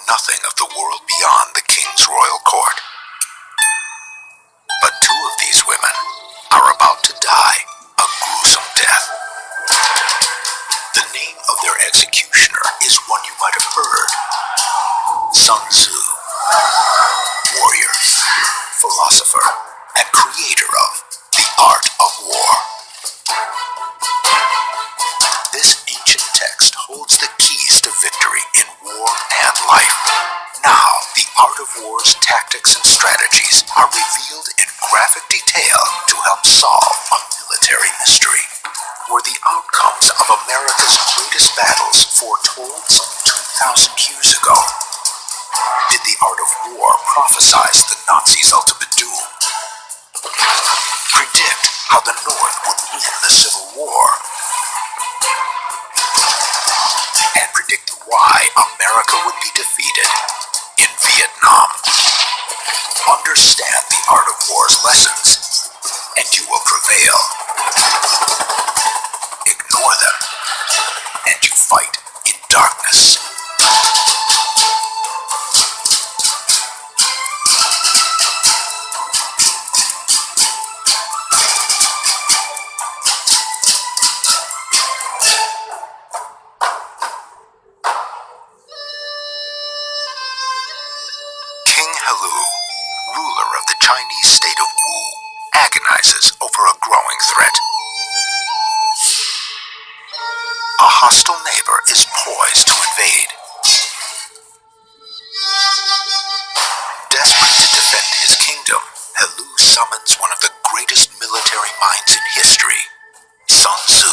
nothing of the world beyond the king's royal court. But two of these women are about to die a gruesome death. The name of their executioner is one you might have heard: Sun Tzu, warrior, philosopher, and creator of The Art of War. This ancient text holds the keys to victory in war and life. Now, the art of war's tactics and strategies are revealed in graphic detail to help solve a military mystery. Were the outcomes of America's greatest battles foretold some 2,000 years ago? Did the art of war prophesize the Nazis' ultimate doom? Predict how the North would win the Civil War? And predict why America would be defeated in Vietnam? Understand the art of war's lessons, and you will prevail. Ignore them, and you fight in darkness. King Helou, ruler of the Chinese state of Wu, agonizes over a growing threat. A hostile neighbor is poised to invade. Desperate to defend his kingdom, Helou summons one of the greatest military minds in history, Sun Tzu.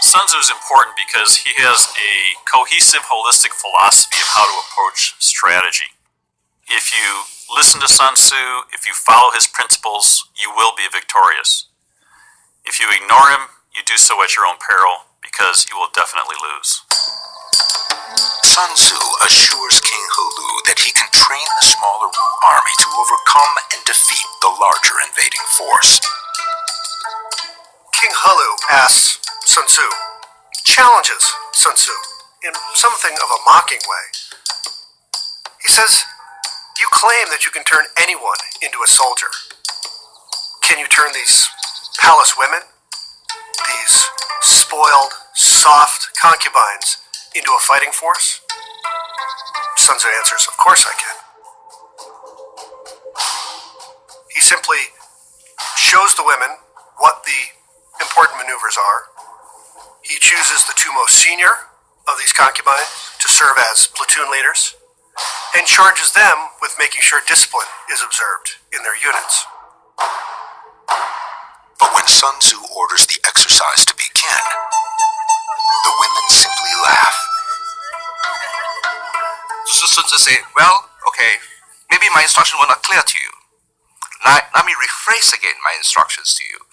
Sun Tzu is important because he has a cohesive, holistic philosophy of how to approach strategy. If you listen to Sun Tzu, if you follow his principles, you will be victorious. If you ignore him, you do so at your own peril, because you will definitely lose. Sun Tzu assures King Helou that he can train the smaller Wu army to overcome and defeat the larger invading force. King Helou asks Sun Tzu, challenges Sun Tzu in something of a mocking way. He says, "You claim that you can turn anyone into a soldier. Can you turn these palace women, these spoiled, soft concubines, into a fighting force?" Sun Tzu answers, "Of course I can." He simply shows the women what the important maneuvers are. He chooses the two most senior of these concubines to serve as platoon leaders, and charges them with making sure discipline is observed in their units. But when Sun Tzu orders the exercise to begin, the women simply laugh. So Sun Tzu say, "Well, okay, maybe my instructions were not clear to you. Let me rephrase again my instructions to you.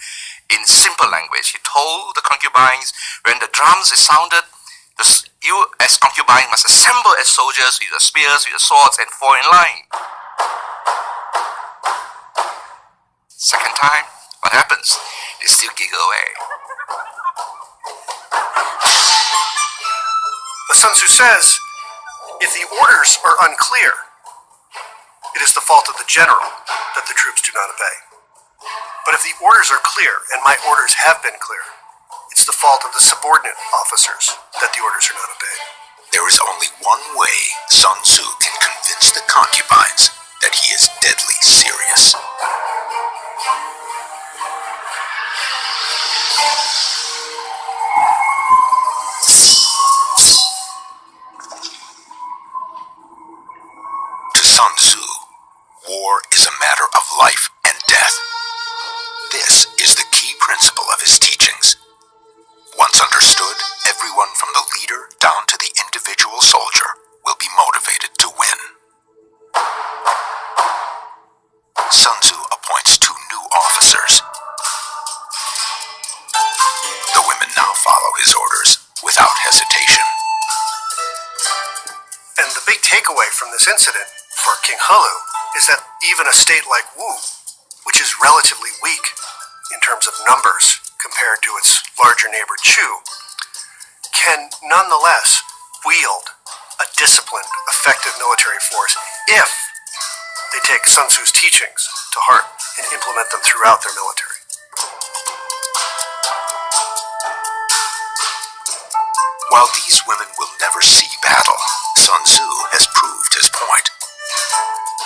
In simple language, he told the concubines, when the drums is sounded, you as concubines must assemble as soldiers with your spears, with your swords, and fall in line." Second time, what happens? They still giggle away. But Sun Tzu says, if the orders are unclear, it is the fault of the general that the troops do not obey. But if the orders are clear, and my orders have been clear, it's the fault of the subordinate officers that the orders are not obeyed. There is only one way Sun Tzu can convince the concubines that he is deadly serious. To Sun Tzu, war is a matter of life and death. This is the key principle of his teachings. Once understood, everyone from the leader down to the individual soldier will be motivated to win. Sun Tzu appoints two new officers. The women now follow his orders without hesitation. And the big takeaway from this incident for King Helou is that even a state like Wu, which is relatively weak in terms of numbers compared to its larger neighbor Chu, can nonetheless wield disciplined, effective military force if they take Sun Tzu's teachings to heart and implement them throughout their military. While these women will never see battle, Sun Tzu has proved his point.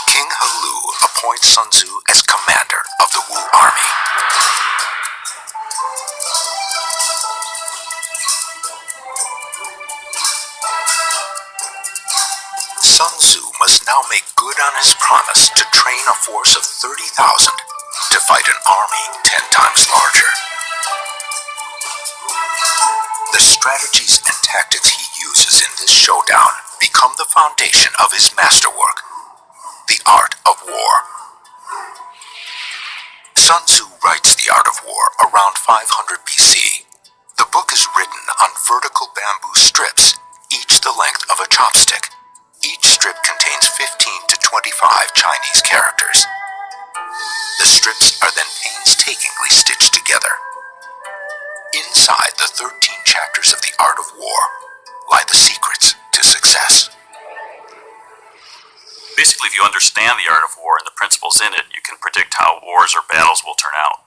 King He appoints Sun Tzu as commander of the Wu army. Sun Tzu must now make good on his promise to train a force of 30,000 to fight an army 10 times larger. The strategies and tactics he uses in this showdown become the foundation of his masterwork, The Art of War. Sun Tzu writes The Art of War around 500 BC. The book is written on vertical bamboo strips, each the length of a chopstick. Each strip contains 15 to 25 Chinese characters. The strips are then painstakingly stitched together. Inside the 13 chapters of The Art of War lie the secrets to success. Basically, if you understand the art of war and the principles in it, you can predict how wars or battles will turn out.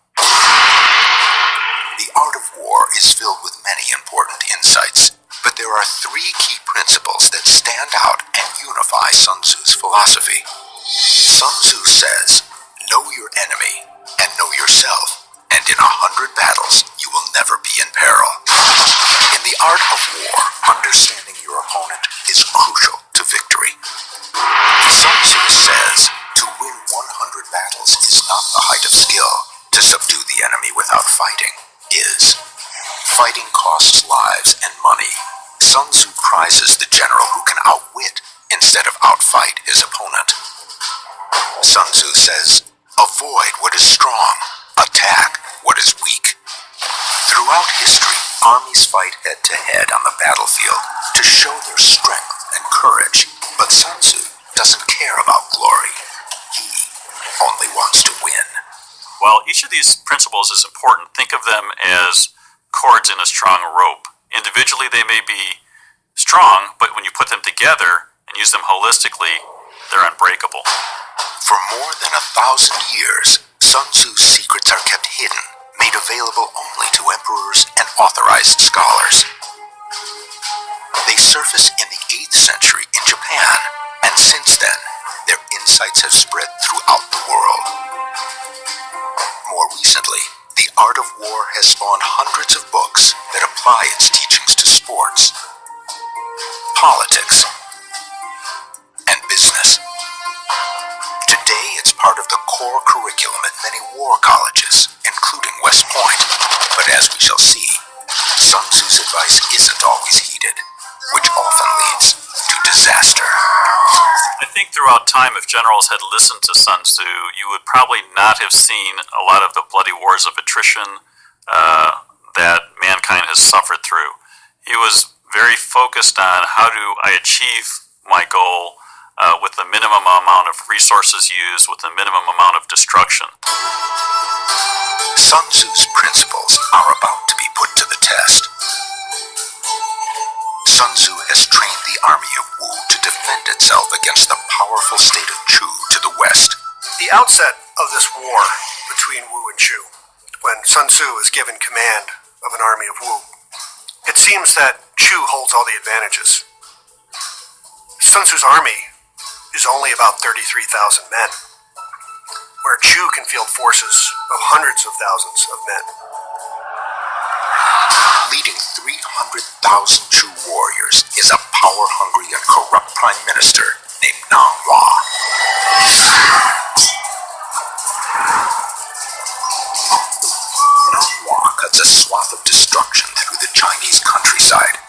The Art of War is filled with many important insights, but there are 3 key principles that stand out and unify Sun Tzu's philosophy. Sun Tzu says, know your enemy and know yourself, and in 100 battles you will never be in peril. In the art of war, understanding your opponent is crucial to victory. Sun Tzu says, to win 100 battles is not the height of skill. To subdue the enemy without fighting is. Fighting costs lives and money. Sun Tzu prizes the general who can outwit instead of outfight his opponent. Sun Tzu says, avoid what is strong, attack what is weak. Throughout history, armies fight head-to-head on the battlefield to show their strength and courage, but Sun Tzu doesn't care about glory. He only wants to win. While each of these principles is important, think of them as cords in a strong rope. Individually, they may be strong, but when you put them together and use them holistically, they're unbreakable. For more than 1,000 years, Sun Tzu's secrets are kept hidden, made available only to emperors and authorized scholars. They surfaced in the 8th century in Japan, and since then, their insights have spread throughout the world. More recently, The Art of War has spawned hundreds of books that apply its teachings to sports, politics, and business. Today, it's part of the core curriculum at many war colleges, including West Point. But as we shall see, Sun Tzu's advice isn't always heeded, which often leads to disaster. I think throughout time, if generals had listened to Sun Tzu, you would probably not have seen a lot of the bloody wars of attrition that mankind has suffered through. He was very focused on how do I achieve my goal with the minimum amount of resources used, with the minimum amount of destruction. Sun Tzu's principles are about to be put to the test. Sun Tzu has trained the army of Wu to defend itself against the powerful state of Chu to the west. The outset of this war between Wu and Chu, when Sun Tzu is given command of an army of Wu, it seems that Chu holds all the advantages. Sun Tzu's army is only about 33,000 men, where Chu can field forces of hundreds of thousands of men. Leading 300,000 Chu warriors is a power-hungry and corrupt prime minister named Nang Hua. Nang Hua cuts a swath of destruction through the Chinese countryside.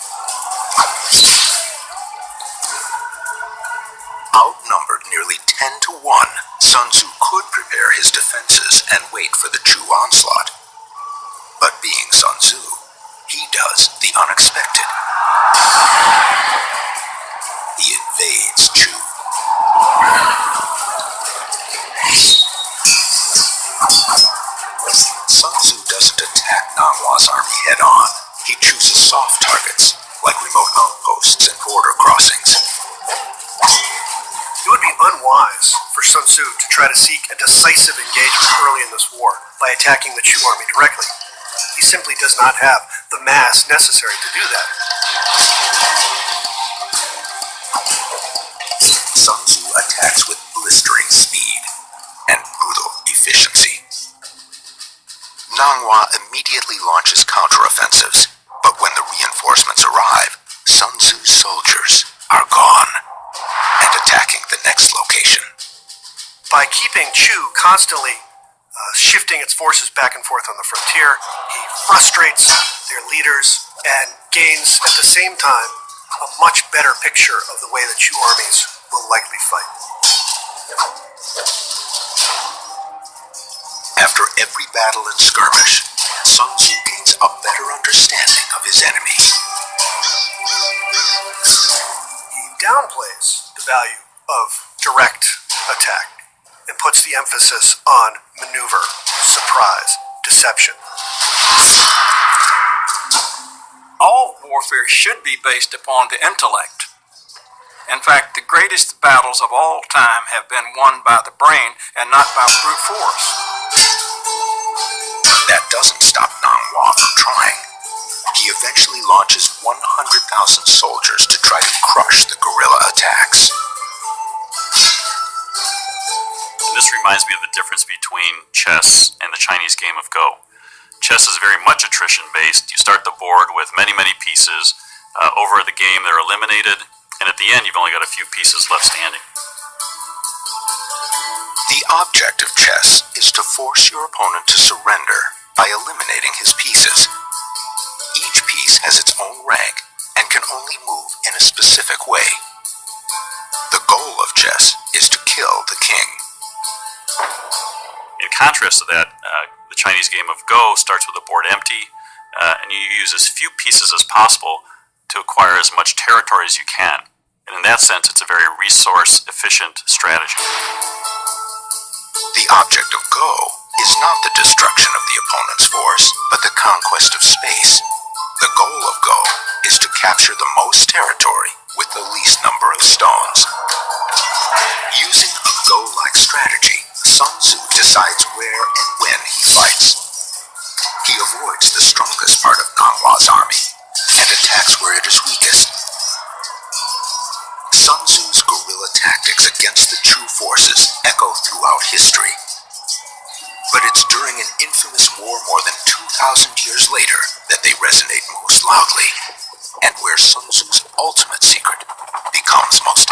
Outnumbered nearly 10 to 1, Sun Tzu could prepare his defenses and wait for the Chu onslaught. But being Sun Tzu, he does the unexpected. He invades Chu. Sun Tzu doesn't attack Nang Hua's army head-on. He chooses soft targets, like remote outposts and border crossings. unwise for Sun Tzu to try to seek a decisive engagement early in this war by attacking the Chu army directly. He simply does not have the mass necessary to do that. Sun Tzu attacks with blistering speed and brutal efficiency. Nanghua immediately launches counteroffensives, but when the reinforcements arrive, Sun Tzu's soldiers are gone and attacking the next location. By keeping Chu constantly shifting its forces back and forth on the frontier, he frustrates their leaders and gains at the same time a much better picture of the way the Chu armies will likely fight. After every battle and skirmish, Sun Tzu gains a better understanding of his enemy. He downplays the value of direct attack and puts the emphasis on maneuver, surprise, deception. All warfare should be based upon the intellect. In fact, the greatest battles of all time have been won by the brain and not by brute force. That doesn't stop Nanghua from trying. He eventually launches 100,000 soldiers to try to crush the guerrilla attacks. This reminds me of the difference between chess and the Chinese game of Go. Chess is very much attrition-based. You start the board with many, many pieces. Over the game, they're eliminated, and at the end, you've only got a few pieces left standing. The object of chess is to force your opponent to surrender by eliminating his pieces. Each piece has its own rank and can only move in a specific way. The goal of chess is to kill the king. In contrast to that, the Chinese game of Go starts with the board empty, and you use as few pieces as possible to acquire as much territory as you can. And in that sense, it's a very resource-efficient strategy. The object of Go is not the destruction of the opponent's force, but the conquest of space. The goal of Go is to capture the most territory with the least number of stones. Using a Go-like strategy, Sun Tzu decides where and when he fights. He avoids the strongest part of Nanghua's army and attacks where it is weakest. Sun Tzu's guerrilla tactics against the Chu forces echo throughout history. But it's during an infamous war more than 2,000 years later that they resonate most loudly, and where Sun Tzu's ultimate secret becomes most